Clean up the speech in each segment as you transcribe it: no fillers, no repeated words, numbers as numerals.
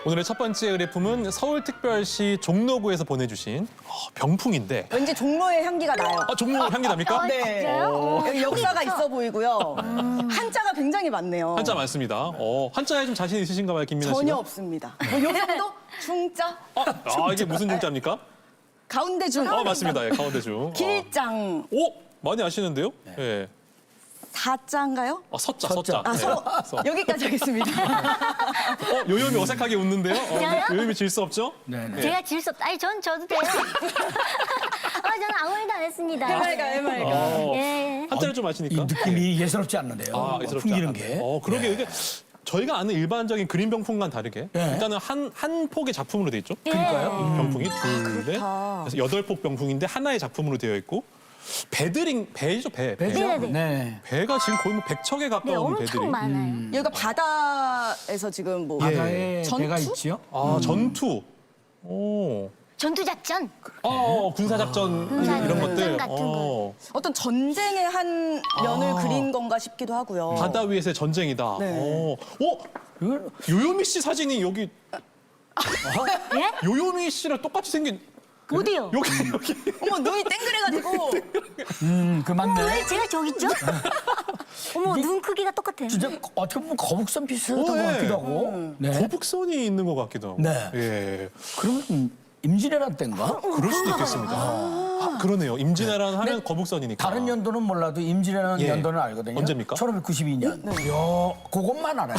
오늘의 첫 번째 의뢰품은 서울특별시 종로구에서 보내주신 병풍인데. 왠지 종로의 향기가 나요. 아, 종로 향기 납니까? 네. 여기 역사가 있어 보이고요. 한자가 굉장히 많네요. 한자 많습니다. 한자에 좀 자신 있으신가 봐요, 김민아 씨가. 전혀 없습니다. 요즘도 중자, 이게 무슨 중자입니까? 가운데 중, 맞습니다. 예, 가운데 중. 길장, 오, 많이 아시는데요? 예. 사자인가요? 서자. 여기까지 하겠습니다. 요요미 어색하게 웃는데요? 저요? 요요미 질 수 없죠? 네네. 제가 질 수 없다. 아니, 전 져도 돼요. 저는 아무 일도 안 했습니다. 해맑아. 예. 한자를 좀 이 아시니까? 느낌이 예사롭지 않는데요. 예스럽지 풍기는 않아요. 게. 그러게 이게 저희가 아는 일반적인 그림 병풍과는 다르게 일단은 한 폭의 작품으로 돼 있죠. 그러니까요. 병풍이 둘, 넷, 그래서 8폭 병풍인데 하나의 작품으로 되어 있고 배죠, 배. 네네네. 네. 배가 지금 거의 뭐 100척에 네, 가까운 배들이. 엄청 많아요. 여기가 바다에서 지금 뭐 바다에 전투? 배가 있지요. 전투. 오. 전투작전. 군사작전 이런 것들. 같은 거. 어떤 전쟁의 한 면을 그린 건가 싶기도 하고요. 바다 위에서의 전쟁이다. 네. 이걸 요요미 씨 사진이 여기 예? 요요미 씨랑 똑같이 생긴 어디요? 여기. 어머 눈이 땡그래가지고 그 맞네. 왜 제가 저기 있죠? 어머, 눈 크기가 똑같아요. 진짜 어떻게 보면 거북선 비슷한 것 네. 같기도 하고. 네. 거북선이 있는 것 같기도 하고. 네. 예. 그러면 임진왜란 때인가? 그럴 수도 있겠습니다. 그러네요. 임진왜란 하면 거북선이니까. 다른 연도는 몰라도 임진왜란 예. 연도는 알거든요. 언제입니까? 1592년. 이야, 그것만 알아요.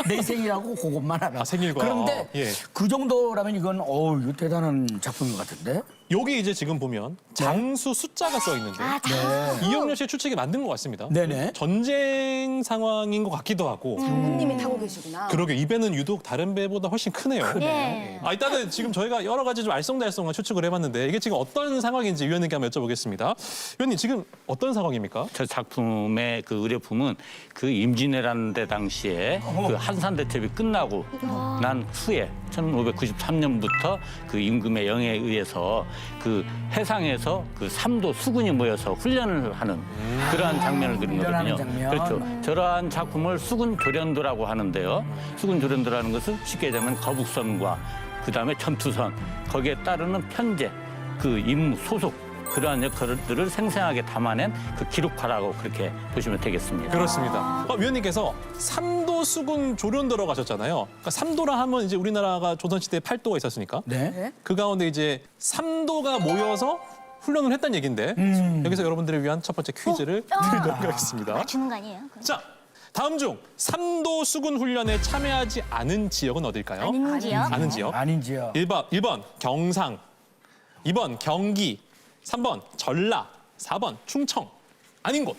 내 생일하고 그것만 알아. 생일과. 그런데 예. 그 정도라면 이건 이거 대단한 작품인 것 같은데. 여기 이제 지금 보면 장수 숫자가 써 있는데 이영렬 씨의 추측이 맞는 것 같습니다. 네네. 전쟁 상황인 것 같기도 하고. 장군님이 타고 계시구나. 그러게 이 배는 유독 다른 배보다 훨씬 크네요. 예. 일단은 지금 저희가 여러 가지 좀 알쏭달쏭한 추측을 해봤는데 이게 지금 어떤 상황인지 위원님께 한번 여쭤보겠습니다. 위원님 지금 어떤 상황입니까? 저 작품의 그 의뢰품은 그 임진왜란 때 당시에 그 한산 대첩이 끝나고 난 후에 1593년부터 그 임금의 영에 의해서 그 해상에서 그 3도 수군이 모여서 훈련을 하는 그러한 장면을 그린 훈련하는 거거든요. 장면. 그렇죠. 저러한 작품을 수군 조련도라고 하는데요. 수군 조련도라는 것은 쉽게 얘기하면 거북선과 그다음에 전투선 거기에 따르는 편제, 그 임무 소속 그러한 역할들을 생생하게 담아낸 그 기록화라고 그렇게 보시면 되겠습니다. 그렇습니다. 위원님께서 삼도 수군 조련도라고 하셨잖아요. 그러니까 삼도라 하면 이제 우리나라가 조선시대에 8도가 있었으니까 네. 그 가운데 이제 3도가 모여서 훈련을 했다는 얘기인데 여기서 여러분들을 위한 첫 번째 퀴즈를 드리도록 하겠습니다. 맞추는 거 아니에요? 자, 다음 중 3도 수군 훈련에 참여하지 않은 지역은 어딜까요? 아닌 지역? 아는 지역. 아닌지요. 1번 경상, 2번 경기, 3번 전라, 4번 충청. 아닌 곳.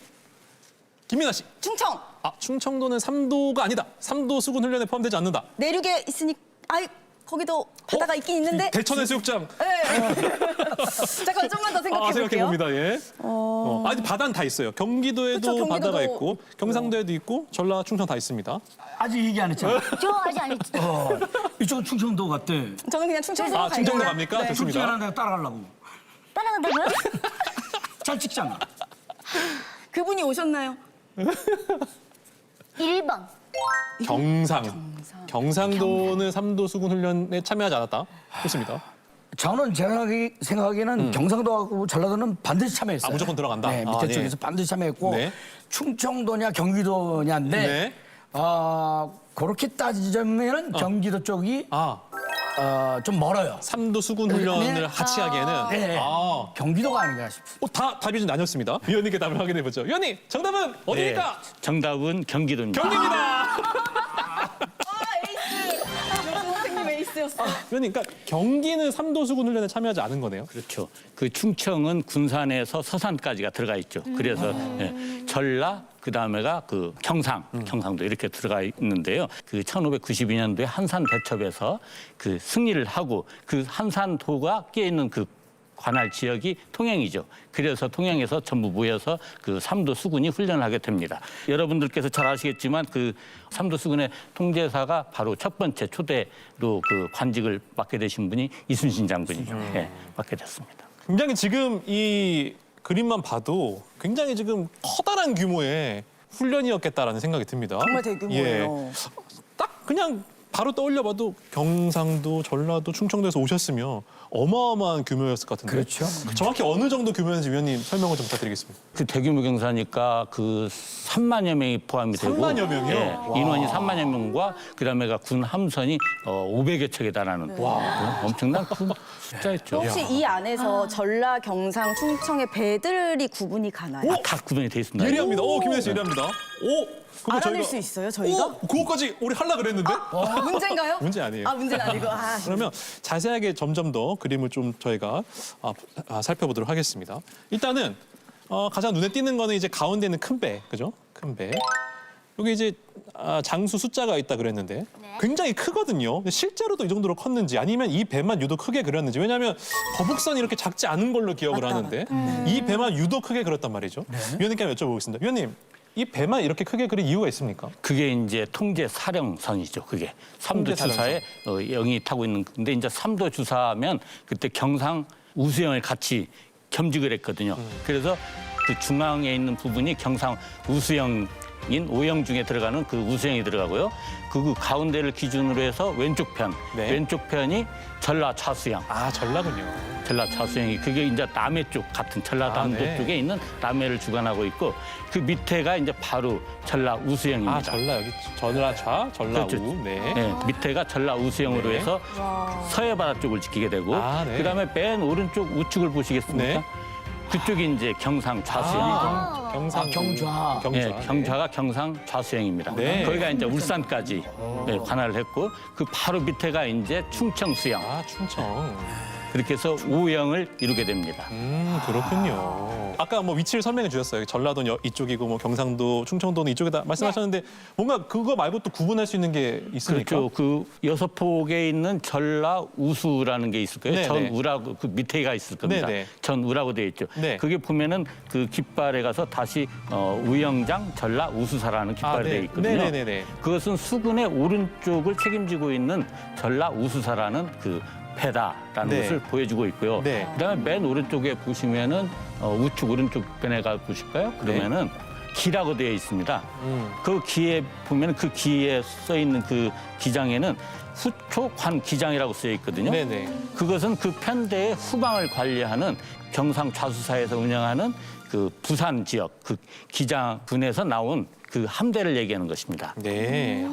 김민아 씨. 충청 충청도는 3도가 아니다. 3도 수군 훈련에 포함되지 않는다. 내륙에 있으니 거기도 바다가 있긴 있는데. 대천해수욕장. 네. 잠깐 좀만 더 생각해 볼게요. 생각해봅니다. 예. 아니 바다는 다 있어요. 경기도에도 그쵸, 경기도도. 바다가 있고 경상도에도 있고 전라, 충청 다 있습니다. 아직 얘기 안 했잖아. 저 아직 안 했죠. 이쪽은 충청도 같대. 저는 그냥 충청도 가요. 충청도 갑니까? 네. 좋습니다. 솔직히 내가 따라가려고. 따라간다고요? 잘 찍잖아. 그분이 오셨나요? 1번. 경상도는 3도 수군 훈련에 참여하지 않았다. 그렇습니다. 저는 제가 생각하기에는 경상도하고 전라도는 반드시 참여했어요. 무조건 들어간다? 네, 밑에 네. 쪽에서 반드시 참여했고 네. 충청도냐 경기도냐인데 네. 그렇게 따지자면 경기도 쪽이 좀 멀어요. 3도 수군 훈련을 네. 같이 하기에는 네. 경기도가 경기도가 아닌가 싶어요. 답이 좀 나뉘었습니다. 위원님께 답을 확인해 보죠. 위원님 정답은 어디입니까? 정답은 경기도입니다. 경기입니다. 에이스. 역시 선생님 에이스였어. 위원님, 그러니까 경기는 3도 수군 훈련에 참여하지 않은 거네요. 그렇죠. 그 충청은 군산에서 서산까지가 들어가 있죠. 그래서 전라 그다음에가 그 경상도 이렇게 들어가 있는데요. 그 1592년도에 한산 대첩에서 그 승리를 하고 그 한산도가 끼어 있는 그 관할 지역이 통영이죠. 그래서 통영에서 전부 모여서 그 3도 수군이 훈련을 하게 됩니다. 여러분들께서 잘 아시겠지만 그 3도 수군의 통제사가 바로 첫 번째 초대로 그 관직을 맡게 되신 분이 이순신 장군이죠. 예, 맡게 됐습니다. 굉장히 지금 이 그림만 봐도 굉장히 지금 커다란 규모의 훈련이었겠다라는 생각이 듭니다. 정말 대규모예요. 딱 그냥 바로 떠올려봐도 경상도, 전라도, 충청도에서 오셨으면 어마어마한 규모였을 것 같은데. 그렇죠. 정확히 어느 정도 규모였는지 위원님 설명을 좀 부탁드리겠습니다. 그 대규모 경사니까 그 3만여 명이 포함이 되고 3만여 명이요? 예, 인원이 3만여 명과 그다음에가 군 함선이 500여 척에 달하는 엄청난 큰 숫자였죠. 혹시 이 안에서 전라, 경상, 충청의 배들이 구분이 가나요? 다 구분이 돼 있습니다. 예리합니다. 김혜수 씨 예리합니다. 오, 그거 알아낼 수 있어요, 저희가? 오, 그거까지 우리 하려 그랬는데? 문제인가요? 문제 아니에요. 문제는 아니고. 그러면 자세하게 점점 더 그림을 좀 저희가 살펴보도록 하겠습니다. 일단은 가장 눈에 띄는 거는 이제 가운데 있는 큰 배, 그죠? 큰 배. 여기 이제 장수 숫자가 있다 그랬는데 네. 굉장히 크거든요. 근데 실제로도 이 정도로 컸는지 아니면 이 배만 유독 크게 그렸는지 왜냐하면 거북선이 이렇게 작지 않은 걸로 기억을 하는데 이 배만 유독 크게 그렸단 말이죠. 위원님께 한번 여쭤보겠습니다. 위원님, 이 배만 이렇게 크게 그린 이유가 있습니까? 그게 이제 통제 사령선이죠. 그게 삼도 통제 주사에 영이 타고 있는 건데 이제 삼도 주사하면 그때 경상 우수영을 같이 겸직을 했거든요. 그래서 그 중앙에 있는 부분이 경상 우수영인 오영 중에 들어가는 그 우수영이 들어가고요. 그 가운데를 기준으로 해서 왼쪽 편, 네. 왼쪽 편이 전라 좌수영. 전라군요. 전라 좌수영이 그게 이제 남해 쪽 같은 전라남도 네. 쪽에 있는 남해를 주관하고 있고 그 밑에가 이제 바로 전라 우수영입니다. 전라 여기 전라 좌, 전라 그렇죠. 우. 네. 네, 밑에가 전라 우수영으로 네. 해서 서해 바다 쪽을 지키게 되고 네. 그다음에 맨 오른쪽 우측을 보시겠습니까? 네. 그쪽이 이제 경상 좌수영이죠. 경상 경좌. 네, 경좌가 경상 좌수영입니다. 네. 거기가 이제 울산까지 관할을 했고 그 바로 밑에가 이제 충청 수영. 충청. 그렇게 해서 우영을 이루게 됩니다. 그렇군요. 아까 뭐 위치를 설명해 주셨어요. 전라도는 이쪽이고 뭐 경상도, 충청도는 이쪽이다 말씀하셨는데 뭔가 그거 말고 또 구분할 수 있는 게 있습니까? 그렇죠. 그 여섯폭에 있는 전라 우수라는 게 있을 거예요. 네네. 전우라고 그 밑에가 있을 겁니다. 네네. 전우라고 되어 있죠. 네. 그게 보면은 그 깃발에 가서 다시 우영장 전라 우수사라는 깃발이 되어 있거든요. 네네네. 그것은 수군의 오른쪽을 책임지고 있는 전라 우수사라는 그 배다라는 네. 것을 보여주고 있고요. 네. 그다음에 맨 오른쪽에 보시면은 우측 오른쪽 편에 가 보실까요? 그러면은 기라고 되어 있습니다. 그 기에 보면 그 기에 써 있는 그 기장에는 후초관 기장이라고 쓰여 있거든요. 네네. 그것은 그 편대의 후방을 관리하는 경상 좌수사에서 운영하는 그 부산 지역 그 기장군에서 나온 그 함대를 얘기하는 것입니다. 네.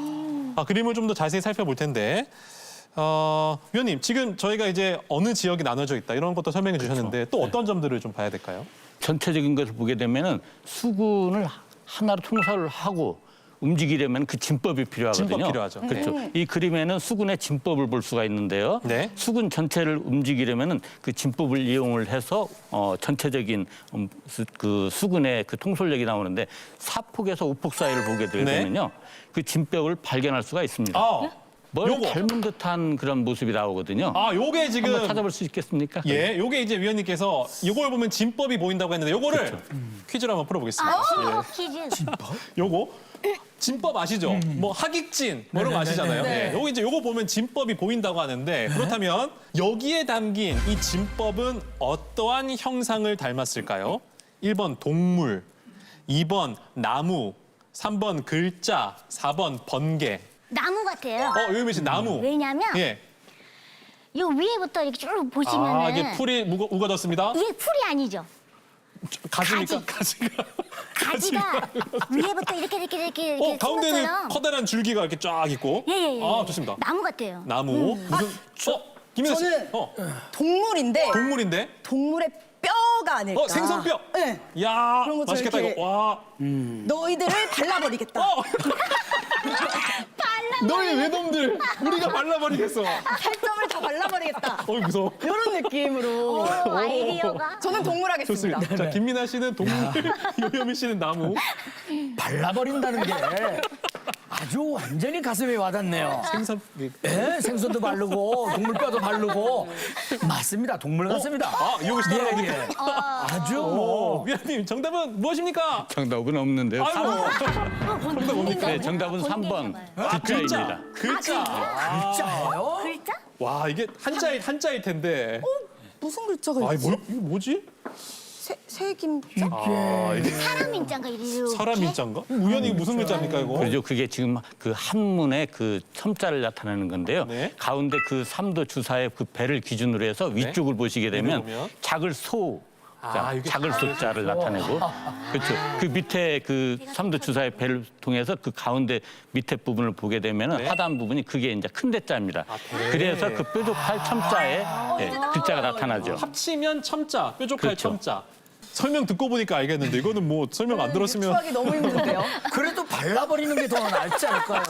그림을 좀 더 자세히 살펴볼 텐데. 위원님, 지금 저희가 이제 어느 지역이 나눠져 있다 이런 것도 설명해 주셨는데 또 어떤 점들을 좀 봐야 될까요? 전체적인 것을 보게 되면은 수군을 하나로 통솔을 하고 움직이려면 그 진법이 필요하거든요. 진법 필요하죠. 그렇죠. 이 그림에는 수군의 진법을 볼 수가 있는데요. 네. 수군 전체를 움직이려면은 그 진법을 이용을 해서 전체적인 그 수군의 그 통솔력이 나오는데 4폭에서 5폭 사이를 보게 되면요. 그 진법을 발견할 수가 있습니다. 뭘 요거. 닮은 듯한 그런 모습이 나오거든요. 요게 지금 한번 찾아볼 수 있겠습니까? 요게 이제 위원님께서 요걸 보면 진법이 보인다고 했는데 요거를 퀴즈로 한번 풀어보겠습니다. 퀴즈. 요거 진법 아시죠? 뭐 하객진 뭐 이런 거 아시잖아요. 네. 여기 이제 요거 보면 진법이 보인다고 하는데 그렇다면 여기에 담긴 이 진법은 어떠한 형상을 닮았을까요? 1번 동물, 2번 나무, 3번 글자, 4번 번개. 나무 같아요. 요미 씨 나무. 왜냐면 예. 요 위에부터 이렇게 쭉 보시면은 이게 풀이 우거졌습니다. 이게 풀이 아니죠. 가지입니까? 가지가. 가지가 위에부터 이렇게 가운데는 것처럼. 커다란 줄기가 이렇게 쫙 있고. 예. 좋습니다. 나무 같아요. 나무. 무슨 김혜수 씨. 저는 동물인데 동물인데. 동물의 뼈가 아닐까. 생선뼈. 네. 야, 그런 것처럼 맛있겠다 이렇게 이거. 와. 너희들을 발라버리겠다. 너희 외놈들 우리가 발라버리겠어. 살점을 다 발라버리겠다. 무서워. 이런 느낌으로. 아이디어가. 저는 동물 하겠습니다. 좋습니다. 자, 김민아 씨는 동물, 요요미 씨는 나무. 발라버린다는 게 아주 완전히 가슴에 와닿네요. 생선. 예, 생선도 바르고 동물뼈도 바르고 맞습니다. 동물 같습니다. 요요미 씨 따라갑니까? 아주 뭐 위원님 정답은 무엇입니까? 정답은 없는데요. 정답 뭡니까? 네, 정답은 3번 글자입니다. 글자. 글자예요? 글자? 와, 이게 한자일 텐데. 무슨 글자가 있지? 이게 뭐지? 세김자? 아, 이게 사람 인자인가 이렇게. 사람 인자인가? 우연히 무슨 글자입니까 이거? 그렇죠. 그게 지금 그 한문의 그 첨자를 나타내는 건데요. 네. 가운데 그 삼도 주사의 그 배를 기준으로 해서 위쪽을 보시게 되면 보면? 작을 소. 자, 이게 작을 소자를 나타내고 그렇죠. 그 밑에 그 삼도 주사의 배를 통해서 그 가운데 밑에 부분을 보게 되면은 네. 하단 부분이 그게 이제 큰 대자입니다. 네. 그래서 그 뾰족할 첨자에 예, 글자가 나타나죠. 합치면 첨자, 뾰족할 그렇죠. 첨자. 설명 듣고 보니까 알겠는데 이거는 뭐 설명 안 들었으면 유추하기 너무 힘든데요. 그래도 발라버리는 게 더 낫지 않을까요?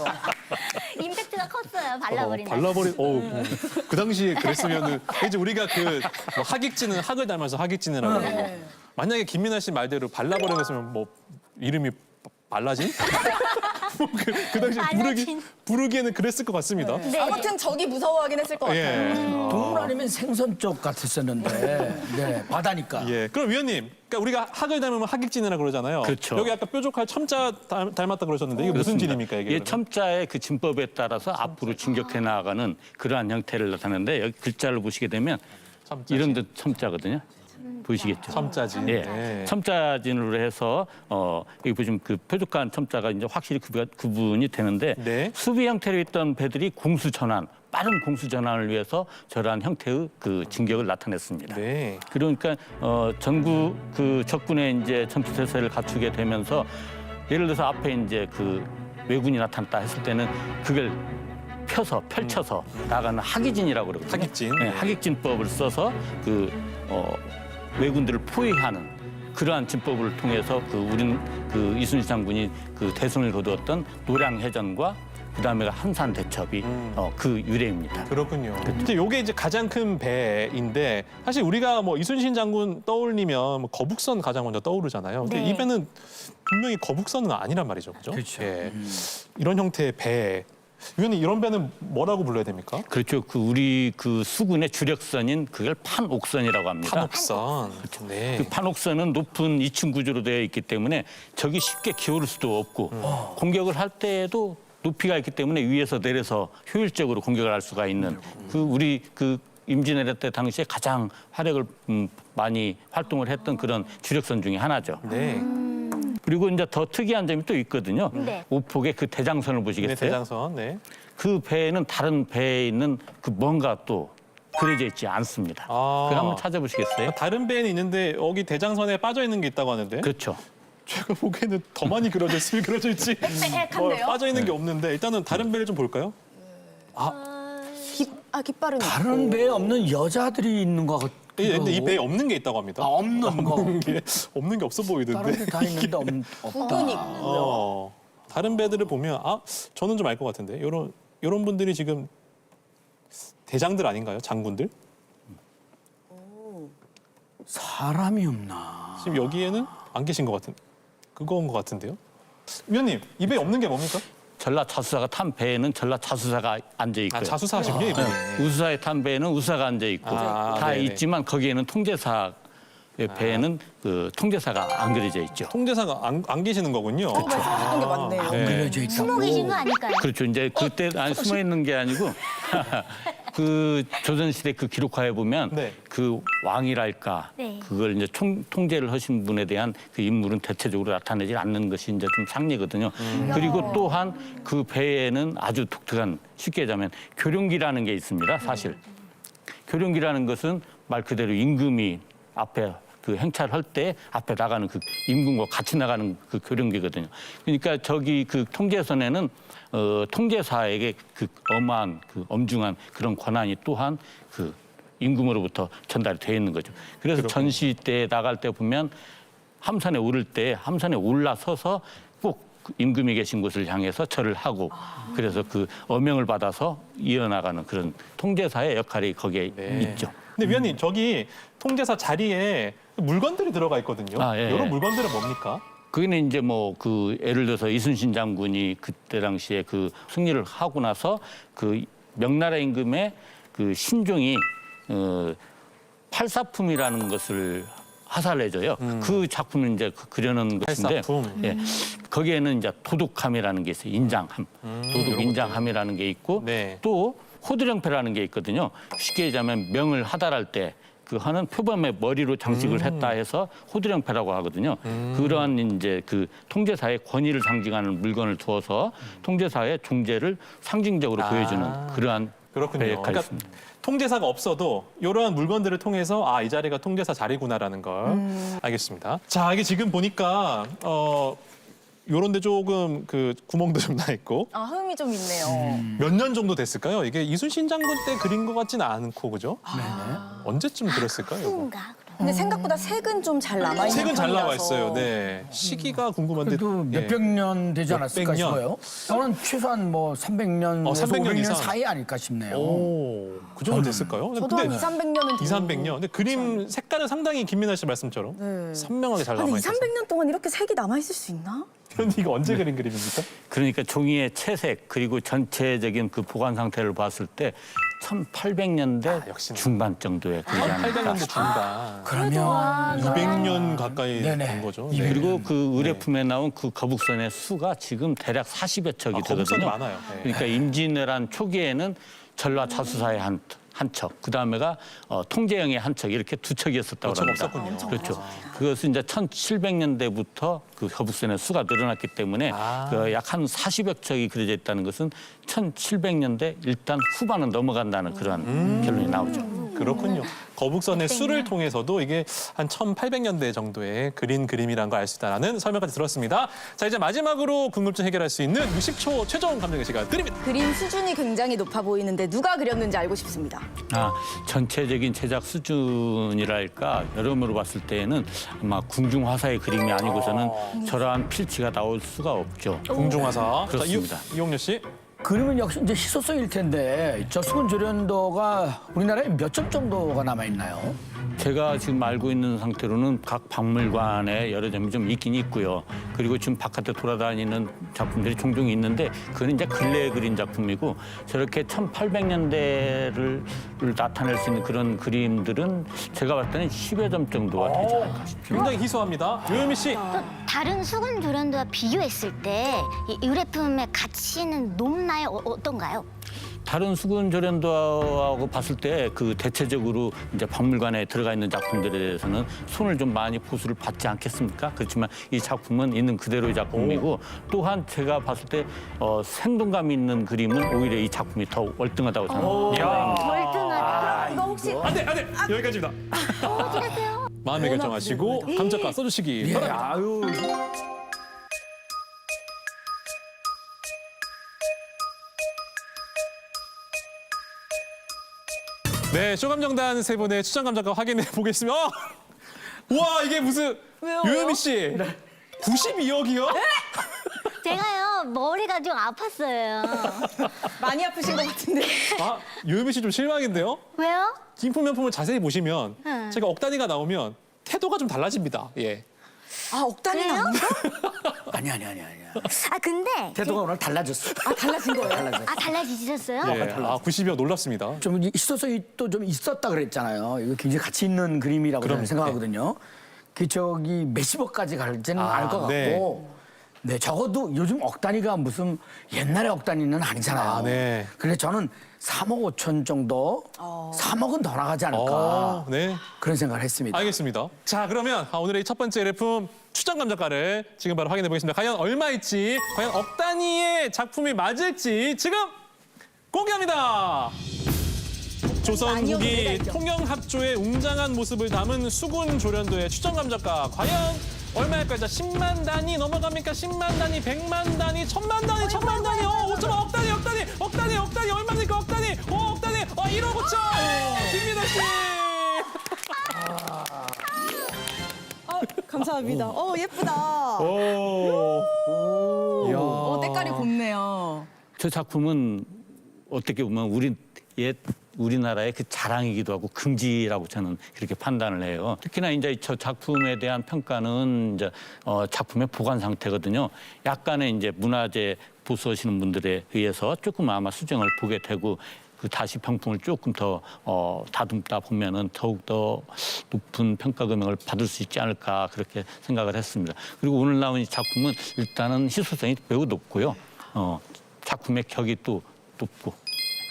임팩트가 컸어요. 발라버린다. 발라버린. 그 당시에 그랬으면은 이제 우리가 그 뭐 하객진은 학을 닮아서 하객진이라고 그러고 만약에 김민아 씨 말대로 발라버렸으면 뭐 이름이 발라진? 그 당시에 발라진. 부르기에는 그랬을 것 같습니다. 네. 아무튼 저기 무서워하긴 했을 것 같아요. 예. 동물 아니면 생선 쪽 같았었는데, 네, 바다니까. 예. 그럼 위원님, 그러니까 우리가 학을 닮으면 하객진이라 그러잖아요. 그렇죠. 여기 아까 뾰족할 첨자 닮았다 그러셨는데 이게 무슨 진입니까 이게? 이 그러면? 첨자의 그 진법에 따라서 앞으로 진격해 나가는 그러한 형태를 나타내는데 여기 글자를 보시게 되면 첨자지. 이런 데 첨자거든요. 보이시겠죠? 첨자진. 예. 네. 첨자진으로 해서 여기 보시면 그 뾰족한 첨자가 이제 확실히 구분이 되는데 네. 수비 형태로 있던 배들이 공수 전환, 빠른 공수 전환을 위해서 저러한 형태의 그 진격을 나타냈습니다. 네. 그러니까 전국 그 적군의 이제 전투태세를 갖추게 되면서 예를 들어서 앞에 이제 그 왜군이 나타났다 했을 때는 그걸 펼쳐서 나가는 하기진이라고 그러거든요. 하객진. 네, 하객진법을 써서 그 왜군들을 포위하는 그러한 진법을 통해서 그 우린 그 이순신 장군이 그 대승을 거두었던 노량해전과 그다음에가 한산 대첩이 그 유래입니다. 그렇군요. 근데 요게 이제 가장 큰 배인데 사실 우리가 뭐 이순신 장군 떠올리면 뭐 거북선 가장 먼저 떠오르잖아요. 근데 네. 이 배는 분명히 거북선은 아니란 말이죠, 그죠? 그렇죠. 예. 이런 형태의 배. 위원님 이런 배는 뭐라고 불러야 됩니까? 그렇죠. 그 우리 그 수군의 주력선인 그걸 판옥선이라고 합니다. 판옥선. 네. 그 판옥선은 높은 2층 구조로 되어 있기 때문에 적이 쉽게 기어올 수도 없고 공격을 할 때에도 높이가 있기 때문에 위에서 내려서 효율적으로 공격을 할 수가 있는 그 우리 그 임진왜란 때 당시에 가장 화력을 많이 활동을 했던 그런 주력선 중에 하나죠. 네. 그리고 이제 더 특이한 점이 또 있거든요. 네. 오폭의 그 대장선을 네, 보시겠어요? 대장선. 네. 그 배에는 다른 배에 있는 그 뭔가 또 그려져 있지 않습니다. 아. 그걸 한번 찾아보시겠어요? 다른 배는 있는데 여기 대장선에 빠져 있는 게 있다고 하는데 그렇죠. 제가 보기에는 더 많이 그려져 있으면 그려져 있지. 빽빽한데요? 빠져 있는 게 없는데 일단은 다른 배를 좀 볼까요? 깃발은 다른 있고. 배에 없는 여자들이 있는 것 같기도 예, 근데 이 하고. 배에 없는 게 있다고 합니다. 아, 없는 거. 없는 게 없어 보이던데. 다른 데 다 있는데 없다. 부분이 있고요. 다른 배들을 보면 저는 좀 알 것 같은데 요런 분들이 지금 대장들 아닌가요? 장군들? 사람이 없나. 지금 여기에는 안 계신 것 같은 그거인 것 같은데요. 위원님 이 배에 없는 게 뭡니까? 전라 자수사가 탄 배에는 전라 자수사가 앉아 있고요. 자수사시군요 이분이. 우수사에 탄 배에는 우사가 앉아 있고 다 네네. 있지만 거기에는 통제사 배에는 그 통제사가 안 그려져 있죠. 통제사가 안 계시는 거군요. 말씀하셨던 게 맞네요. 네. 그려져 있다고. 숨어 계신 거 아닐까요? 그렇죠. 이제 그때 숨어 있는 게 아니고 그 조선시대 그 기록화에 보면 네. 그 왕이랄까 네. 그걸 이제 통제를 하신 분에 대한 그 인물은 대체적으로 나타내지 않는 것이 이제 좀 상례거든요. 그리고 또한 그 배에는 아주 독특한 쉽게 얘기하면 교룡기라는 게 있습니다. 사실 교룡기라는 것은 말 그대로 임금이 앞에 그 행차를 할 때 앞에 나가는 그 임금과 같이 나가는 그 교룡기거든요. 그러니까 저기 그 통제선에는 통제사에게 그 엄한 그 엄중한 그런 권한이 또한 그 임금으로부터 전달이 되어 있는 거죠. 그래서 전시 때 나갈 때 보면 함선에 오를 때 함선에 올라서서 꼭그 임금이 계신 곳을 향해서 절을 하고 그래서 그 어명을 받아서 이어나가는 그런 통제사의 역할이 거기에 네. 있죠. 근데 위원님 저기 통제사 자리에 물건들이 들어가 있거든요. 예. 이런 물건들은 뭡니까? 그게는 이제 뭐 그 예를 들어서 이순신 장군이 그때 당시에 그 승리를 하고 나서 그 명나라 임금의 그 신종이 팔사품이라는 것을 하살해줘요. 그 작품을 이제 그려놓은 것인데, 팔사품. 예, 거기에는 이제 도둑함이라는 게 있어요. 인장함, 도둑 인장함이라는 게 있고, 네. 또 호두령패라는 게 있거든요. 쉽게 얘기하면 명을 하달할 때 그 하는 표범의 머리로 장식을 했다 해서 호두령패라고 하거든요. 그러한 이제 그 통제사의 권위를 상징하는 물건을 두어서 통제사의 존재를 상징적으로 보여주는 그러한 그렇군요. 역할이 그러니까 있습니다. 통제사가 없어도 이러한 물건들을 통해서 아, 이 자리가 통제사 자리구나라는 걸 알겠습니다. 자, 이게 지금 보니까 요런 데 조금 그 구멍도 좀 나 있고 아, 흠이 좀 있네요. 몇 년 정도 됐을까요? 이게 이순신 장군 때 그린 것 같지는 않고 그죠? 언제쯤 그렸을까요? 이거? 뭔가 그럼. 근데 생각보다 색은 좀 잘 남아있는 색은 잘 나와 편이라서. 있어요. 네. 시기가 궁금한데. 그래도 예. 몇백 년 되지 않았을까 몇백 년? 싶어요. 저는 최소한 뭐 300년, 300년 500년 이상. 사이 아닐까 싶네요. 오, 그 정도 됐을까요? 저도 한 2, 300년은 2, 300년. 근데 그림 색깔은 상당히 김민아 씨 말씀처럼 네. 선명하게 잘 아니, 남아 2, 있어서. 300년 동안 이렇게 색이 남아있을 수 있나? 그런데 이거 언제 그린 그림입니까? 그러니까 종이의 채색 그리고 전체적인 그 보관 상태를 봤을 때 1800년대 역시나. 중반 정도에 그리지 않을까. 800년대 중반. 그러면 200년 가까이 네네. 된 거죠. 그리고 그 의뢰품에 나온 그 거북선의 수가 지금 대략 40여 척이 거북선이 되거든요. 많아요. 네. 그러니까 임진왜란 초기에는 전라 자수사의 한 척, 그 다음에가 통제영의 한 척, 이렇게 두 척이었었다고 척 합니다. 없었군요. 그렇죠. 그것은 이제 1700년대부터 그 거북선의 수가 늘어났기 때문에 그 약 한 40여 척이 그려져 있다는 것은 1700년대 일단 후반은 넘어간다는 그러한 결론이 나오죠. 그렇군요. 거북선의 수를 통해서도 이게 한 1800년대 정도에 그린 그림이라는 걸 알 수 있다는 설명까지 들었습니다. 자, 이제 마지막으로 궁금증 해결할 수 있는 60초 최종 감정의 시간 드립니다. 그림 수준이 굉장히 높아 보이는데 누가 그렸는지 알고 싶습니다. 전체적인 제작 수준이랄까 여러모로 봤을 때에는 아마 궁중화사의 그림이 아니고서는 저러한 필치가 나올 수가 없죠. 공중화사. 그렇습니다. 자, 이용렬 씨. 그림은 역시 이제 희소성일 텐데 저 수분 조련도가 우리나라에 몇 점 정도가 남아 있나요? 제가 지금 알고 있는 상태로는 각 박물관에 여러 점이 좀 있긴 있고요. 그리고 지금 바깥에 돌아다니는 작품들이 종종 있는데 그건 이제 근래에 그린 작품이고 저렇게 1800년대를 나타낼 수 있는 그런 그림들은 제가 봤을 때는 10여 점 정도가 되지 않을까 싶습니다. 굉장히 희소합니다. 요요미 씨. 또 다른 수군 조련도와 비교했을 때 이 의뢰품의 가치는 높나요? 어떤가요? 다른 수군 조련도하고 봤을 때 그 대체적으로 이제 박물관에 들어가 있는 작품들에 대해서는 손을 좀 많이 보수를 받지 않겠습니까? 그렇지만 이 작품은 있는 그대로의 작품이고 또한 제가 봤을 때 생동감 있는 그림은 오히려 이 작품이 더 월등하다고 생각합니다. 월등하다. 이거 혹시 안 돼, 안 돼. 여기까지입니다. 어떡하세요? 마음의 결정하시고 감정가 써주시기 바랍니다. 아유. 네, 쇼감정단 세 분의 추천 감정가 확인해 보겠습니다. 와, 이게 무슨 왜요? 요요미 씨 92억이요? 제가요 머리가 좀 아팠어요. 많이 아프신 것 같은데. 아, 요요미 씨 좀 실망인데요? 왜요? 기품 명품을 자세히 보시면 응. 제가 억 단위가 나오면 태도가 좀 달라집니다. 예. 아, 억단이 그래요? 나온다? 아니야. 아 근데 태도가 오늘 달라졌어. 달라진 거예요? 달라졌어. 달라지셨어요? 예. 아, 90억 놀랍습니다. 좀 희소성이 또 좀 있었다 그랬잖아요. 이거 굉장히 가치 있는 그림이라고 그럼, 저는 생각하거든요. 그 저기 몇십억까지 갈지는 아, 알 것 같고. 네. 네, 적어도 요즘 억 단위가 무슨 옛날의 억 단위는 아니잖아요. 아, 네. 그래서 저는 3억 5천 정도, 3억은 더 나가지 않을까. 네. 그런 생각을 했습니다. 알겠습니다. 자, 그러면 오늘의 첫 번째 일품 추천 감정가를 지금 바로 확인해 보겠습니다. 과연 얼마일지, 과연 억 단위의 작품이 맞을지 지금 공개합니다. 조선 많이 후기 오는 데가 있죠. 통영합조의 웅장한 모습을 담은 수군 조련도의 추천 감정가 과연 얼마일까요? 자, 10만 단위 넘어갑니까? 10만 단위, 100만 단위, 1000만 단위, 1000만 단위, 5천 억 단위, 얼마입니까? 억 단위, 억 단위, 1억 5천! 김민호 씨! 감사합니다. 예쁘다. 오. 이야. 때깔이 곱네요. 저 작품은 어떻게 보면 우리나라의 그 자랑이기도 하고 금지라고 저는 그렇게 판단을 해요. 특히나 이제 저 작품에 대한 평가는 이제 작품의 보관 상태거든요. 약간의 이제 문화재 보수하시는 분들에 의해서 조금 아마 수정을 보게 되고 그 다시 평품을 조금 더 다듬다 보면은 더욱 더 높은 평가 금액을 받을 수 있지 않을까 그렇게 생각을 했습니다. 그리고 오늘 나온 이 작품은 일단은 희소성이 매우 높고요. 작품의 격이 또 높고.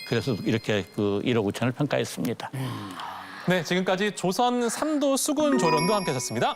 그래서 이렇게 그 1억 5천을 평가했습니다. 네, 지금까지 조선 3도 수군 조련도 함께하셨습니다.